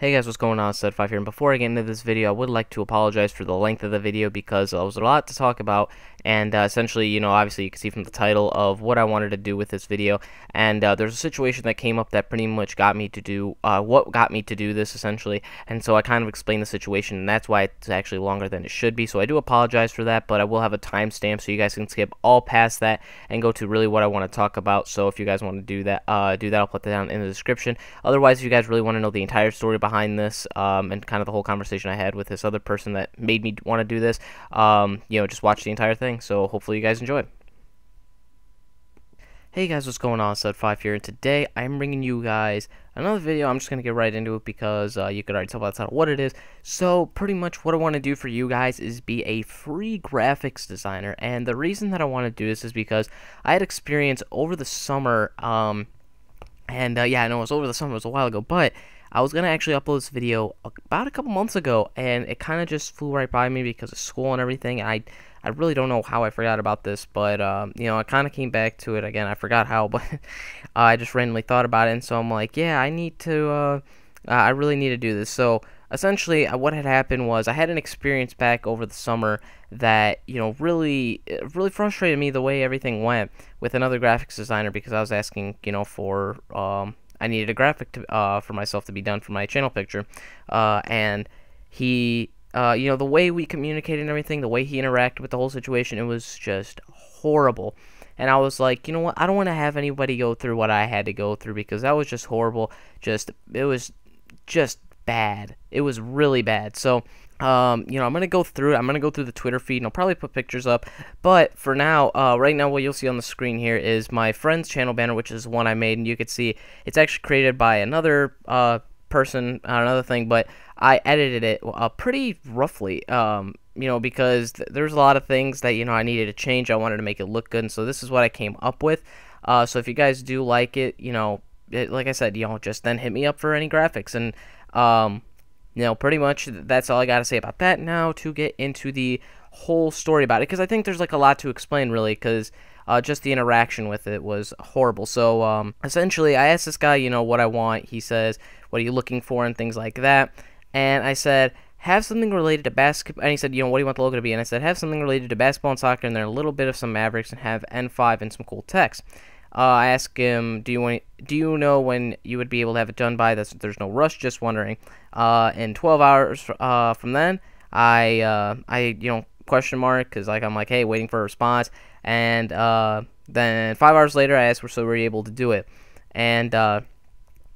Hey guys, what's going on? Stud5 here, and before I get into this video, I would like to apologize for the length of the video because there was a lot to talk about, and essentially, obviously you can see from the title of what I wanted to do with this video, and there's a situation that came up that pretty much got me to do, what got me to do this, essentially, and so I kind of explained the situation, and that's why it's actually longer than it should be, so I do apologize for that, but I will have a timestamp so you guys can skip all past that and go to really what I want to talk about, so if you guys want to do that, I'll put that down in the description. Otherwise, if you guys really want to know the entire story behind this and kind of the whole conversation I had with this other person that made me want to do this, just watch the entire thing. So hopefully you guys enjoy. Hey guys, what's going on? Stud5 here, and today I'm bringing you guys another video. I'm just going to get right into it because you could already tell by the title what it is. So pretty much what I want to do for you guys is be a free graphics designer, and the reason that I want to do this is because I had experience over the summer, yeah, I know it was over the summer, it was a while ago, but I was going to actually upload this video about a couple months ago, and it kind of just flew right by me because of school and everything, and I really don't know how I forgot about this, but, I kind of came back to it again. I forgot how, but I just randomly thought about it, and so I'm like, yeah, I really need to do this. So, essentially, what had happened was I had an experience back over the summer that, really frustrated me the way everything went with another graphics designer because I was asking, for, I needed a graphic for myself to be done for my channel picture, and he, the way we communicated and everything, the way he interacted with the whole situation, it was just horrible. And I was like, you know what, I don't want to have anybody go through what I had to go through because that was just horrible. It was just bad. It was really bad. So, I'm gonna go through it. I'm gonna go through the Twitter feed, and I'll probably put pictures up. But for now, right now, what you'll see on the screen here is my friend's channel banner, which is one I made, and you can see it's actually created by another person on another thing, but I edited it pretty roughly. Because there's a lot of things that I needed to change. I wanted to make it look good, and so this is what I came up with. So if you guys do like it, like I said, just then hit me up for any graphics, and pretty much that's all I got to say about that. Now to get into the whole story about it, because I think there's like a lot to explain really, because just the interaction with it was horrible. So essentially I asked this guy, what I want. He says, what are you looking for, and things like that. And I said, have something related to basketball. And he said, what do you want the logo to be? And I said, have something related to basketball and soccer, and then a little bit of some Mavericks, and have N5 and some cool text. I asked him, do you know when you would be able to have it done by? There's no rush, just wondering. In 12 hours from then, I question mark, because I'm like, hey, waiting for a response. And then 5 hours later, I asked, so were you able to do it? And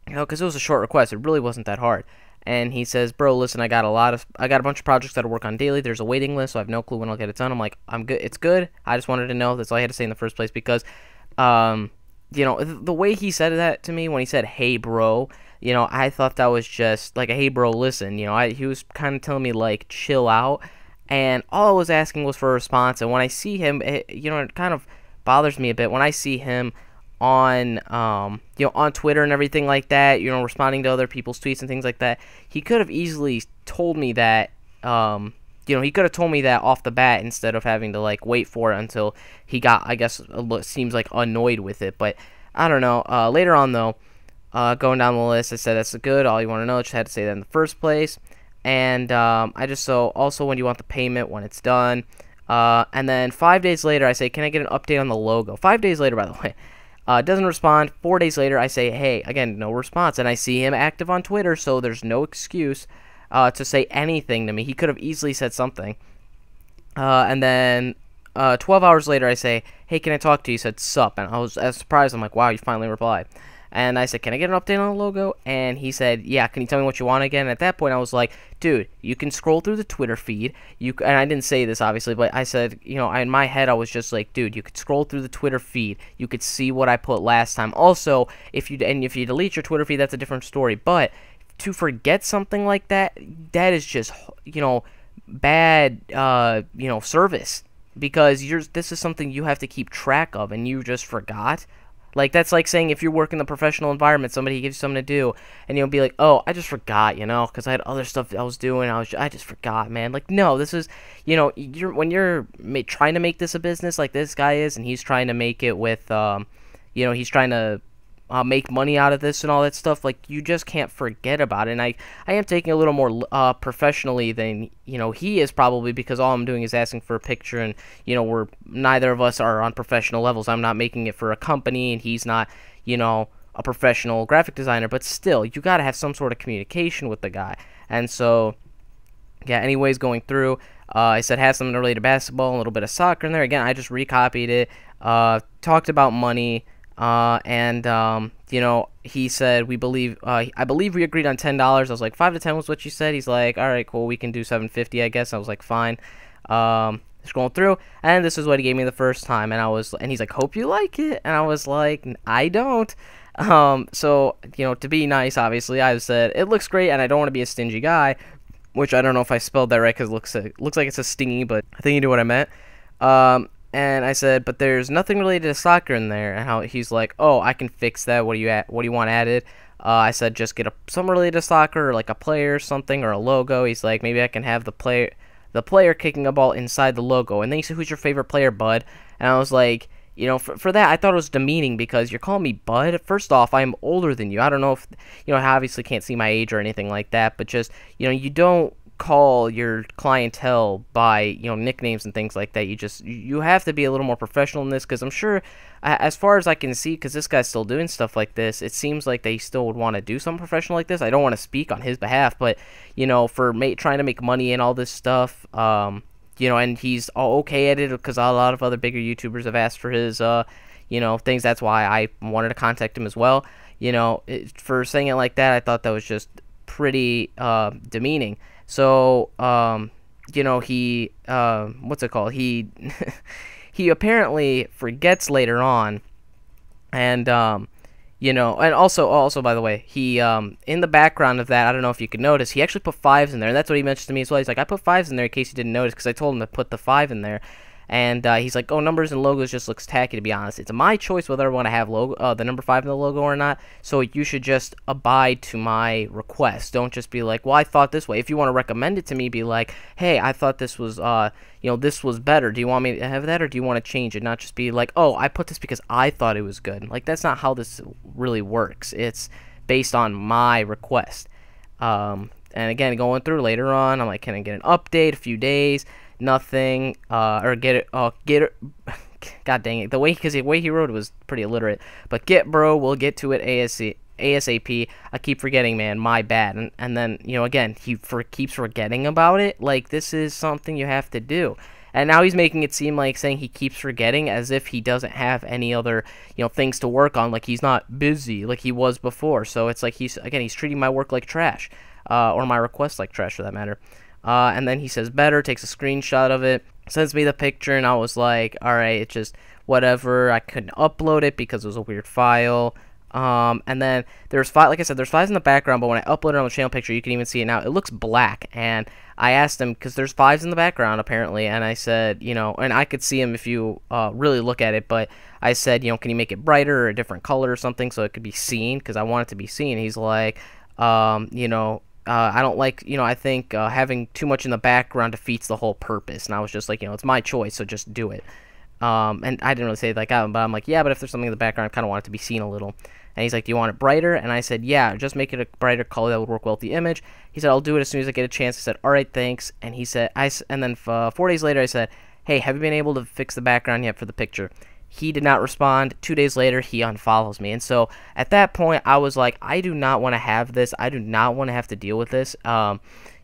because it was a short request, it really wasn't that hard. And he says, bro, listen, I got a bunch of projects that I work on daily. There's a waiting list, so I have no clue when I'll get it done. I'm like, I'm good. It's good. I just wanted to know. That's all I had to say in the first place, because the way he said that to me when he said, hey, bro, I thought that was just like a, hey, bro, listen, he was kind of telling me, like, chill out, and all I was asking was for a response. And when I see him, it kind of bothers me a bit when I see him on, on Twitter and everything like that, responding to other people's tweets and things like that. He could have easily told me that, he could have told me that off the bat instead of having to, like, wait for it until he got, I guess, seems like annoyed with it. But I don't know. Later on, though, going down the list, I said, that's good. All you want to know, just had to say that in the first place. And also, when do you want the payment, when it's done. And then 5 days later, I say, can I get an update on the logo? 5 days later, by the way. Doesn't respond. 4 days later, I say, hey, again, no response. And I see him active on Twitter, so there's no excuse to say anything to me. He could have easily said something. And then 12 hours later, I say, hey, can I talk to you? He said, sup. And I was surprised. I'm like, wow, you finally replied. And I said, can I get an update on the logo? And he said, yeah, can you tell me what you want again? And at that point, I was like, dude, you can scroll through the Twitter feed. And I didn't say this, obviously, but I said, in my head, I was just like, dude, you could scroll through the Twitter feed. You could see what I put last time. Also, if you delete your Twitter feed, that's a different story. But to forget something like that, that is just, bad, service. Because this is something you have to keep track of, and you just forgot. Like, that's like saying if you work in the professional environment, somebody gives you something to do, and you'll be like, oh, I just forgot, because I had other stuff I was doing, I just forgot, man. Like, no, this is, when you're trying to make this a business like this guy is, and he's trying to make it with, he's trying to make money out of this and all that stuff, like, you just can't forget about it. And I am taking a little more professionally than, he is, probably, because all I'm doing is asking for a picture, and, we're neither of us are on professional levels. I'm not making it for a company, and he's not, a professional graphic designer, but still, you gotta have some sort of communication with the guy. And so, yeah, anyways, going through, I said has something related to basketball, a little bit of soccer in there. Again, I just recopied it, talked about money, and he said, I believe we agreed on $10. I was like, 5 to 10 was what you said. He's like, all right, cool, we can do $7.50, I guess. I was like, fine. Scrolling through, and this is what he gave me the first time, and he's like, hope you like it, and I was like, I don't. So, to be nice, obviously, I said, it looks great, and I don't want to be a stingy guy, which I don't know if I spelled that right, because it looks like it's a stingy, but I think you knew what I meant. And I said, but there's nothing related to soccer in there. And how he's like, oh, I can fix that. What do you want added? I said, just get something related to soccer, or like a player or something, or a logo. He's like, maybe I can have the player kicking a ball inside the logo. And then he said, who's your favorite player, bud? And I was like, for that, I thought it was demeaning, because you're calling me bud. First off, I'm older than you. I don't know if, I obviously can't see my age or anything like that, but just, you don't call your clientele by, nicknames and things like that. You have to be a little more professional in this, because I'm sure, as far as I can see, because this guy's still doing stuff like this, it seems like they still would want to do something professional like this. I don't want to speak on his behalf, but, for trying to make money and all this stuff, and he's all okay at it, because a lot of other bigger YouTubers have asked for his, things. That's why I wanted to contact him as well. For saying it like that, I thought that was just pretty demeaning. So, he, what's it called? He, he apparently forgets later on, and, and also, by the way, he, in the background of that, I don't know if you could notice, he actually put 5s in there, and that's what he mentioned to me as well. He's like, I put 5s in there in case you didn't notice, because I told him to put the 5 in there. And he's like, oh, numbers and logos just looks tacky, to be honest. It's my choice whether I want to have the number 5 in the logo or not, so you should just abide to my request. Don't just be like, well, I thought this way. If you want to recommend it to me, be like, hey, I thought this was, this was better. Do you want me to have that, or do you want to change it? Not just be like, oh, I put this because I thought it was good. Like, that's not how this really works. It's based on my request. And again, going through later on, I'm like, can I get an update? A few days. Nothing, or get it, god dang it, because the way he wrote it was pretty illiterate, but get bro, we'll get to it ASAP, I keep forgetting, man, my bad, and then, again, he keeps forgetting about it, like, this is something you have to do, and now he's making it seem like saying he keeps forgetting as if he doesn't have any other, things to work on, like he's not busy, like he was before, so it's like he's treating my work like trash, or my request like trash, for that matter. And then he says better, takes a screenshot of it, sends me the picture, and I was like, alright, it's just whatever. I couldn't upload it because it was a weird file. And then there's like I said, there's 5s in the background, but when I upload it on the channel picture, you can even see it now. It looks black, and I asked him, because there's 5s in the background, apparently, and I said, and I could see him if you really look at it, but I said, can you make it brighter or a different color or something so it could be seen, because I want it to be seen. He's like, I don't like, I think having too much in the background defeats the whole purpose. And I was just like, it's my choice, so just do it. And I didn't really say it like that, but I'm like, yeah, but if there's something in the background, I kind of want it to be seen a little. And he's like, do you want it brighter? And I said, yeah, just make it a brighter color that would work well with the image. He said, I'll do it as soon as I get a chance. I said, all right, thanks. And he said, and then 4 days later, I said, hey, have you been able to fix the background yet for the picture? He did not respond. 2 days later, he unfollows me. And so at that point, I was like, I do not want to have this. I do not want to have to deal with this, and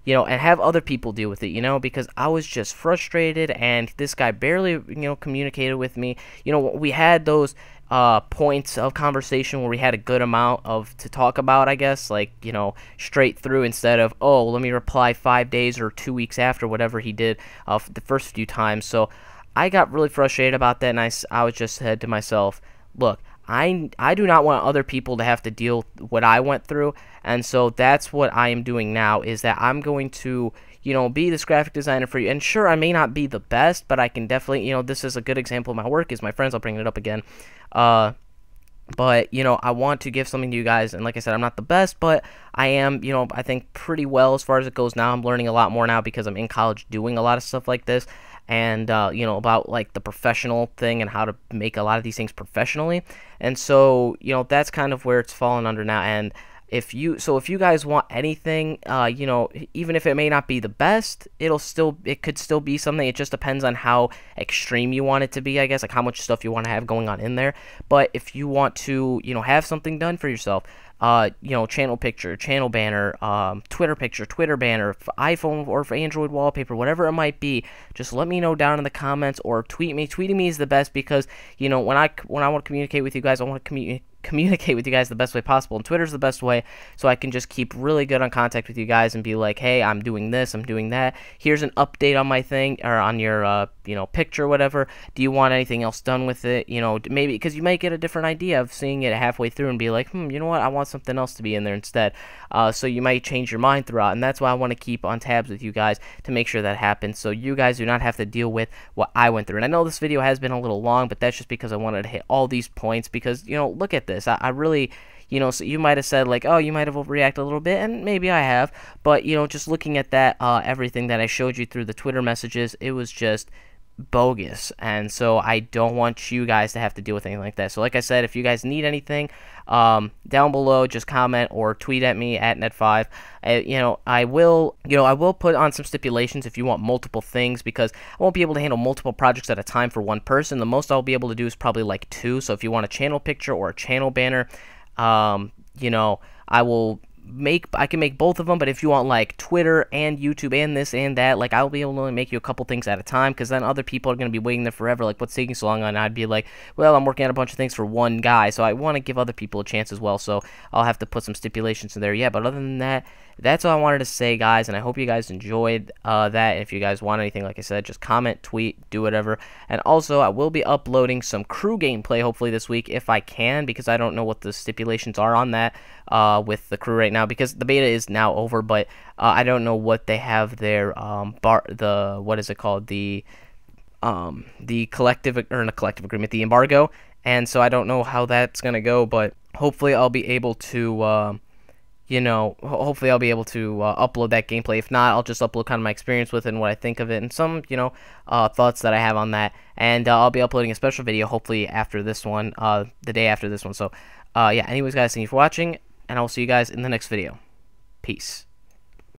have other people deal with it, because I was just frustrated, and this guy barely, communicated with me. We had those points of conversation where we had a good amount to talk about, I guess, like, straight through, instead of, oh, let me reply 5 days or 2 weeks after, whatever he did the first few times. So I got really frustrated about that, and I was just said to myself, look, I do not want other people to have to deal with what I went through, and so that's what I am doing now, is that I'm going to, be this graphic designer for you. And sure, I may not be the best, but I can definitely, this is a good example of my work, is my friends, I'll bring it up again, but, I want to give something to you guys, and like I said, I'm not the best, but I am, I think pretty well as far as it goes now. I'm learning a lot more now because I'm in college doing a lot of stuff like this, and about like the professional thing and how to make a lot of these things professionally. And so that's kind of where it's fallen under now. And if you guys want anything, even if it may not be the best, it could still be something. It just depends on how extreme you want it to be, I guess, like how much stuff you want to have going on in there. But if you want to have something done for yourself, channel picture, channel banner, Twitter picture, Twitter banner, for iPhone or for Android wallpaper, whatever it might be, just let me know down in the comments or tweet me. Tweeting me is the best because when I want to communicate with you guys, I want to communicate with you guys the best way possible, and Twitter's the best way, so I can just keep really good on contact with you guys and be like, hey, I'm doing this, I'm doing that, here's an update on my thing, or on your picture, whatever. Do you want anything else done with it? Maybe because you might get a different idea of seeing it halfway through and be like, you know what, I want something else to be in there instead. So you might change your mind throughout, and that's why I want to keep on tabs with you guys to make sure that happens, so you guys do not have to deal with what I went through. And I know this video has been a little long, but that's just because I wanted to hit all these points, because look at this. I really, so you might have said like, oh, you might have overreacted a little bit, and maybe I have, but just looking at that, everything that I showed you through the Twitter messages, it was just bogus. And so I don't want you guys to have to deal with anything like that. So like I said, if you guys need anything, down below, just comment or tweet at me at net5. I will put on some stipulations if you want multiple things, because I won't be able to handle multiple projects at a time for one person. The most I'll be able to do is probably like 2. So if you want a channel picture or a channel banner, I can make both of them. But if you want like Twitter and YouTube and this and that, like I'll be able to only make you a couple things at a time, because then other people are going to be waiting there forever, like what's taking so long. And I'd be like, well, I'm working on a bunch of things for one guy, so I want to give other people a chance as well, so I'll have to put some stipulations in there. Yeah, but other than that, that's all I wanted to say, guys, and I hope you guys enjoyed that. If you guys want anything, like I said, just comment, tweet, do whatever. And also, I will be uploading some crew gameplay hopefully this week if I can, because I don't know what the stipulations are on that with the crew right now, because the beta is now over, but I don't know what they have there. What is it called? The collective, or not collective agreement, the embargo. And so I don't know how that's gonna go, but hopefully I'll be able to hopefully I'll be able to upload that gameplay. If not, I'll just upload kind of my experience with it and what I think of it, and some, thoughts that I have on that. And I'll be uploading a special video hopefully after this one, the day after this one. So, yeah, anyways, guys, thank you for watching, and I'll see you guys in the next video. Peace.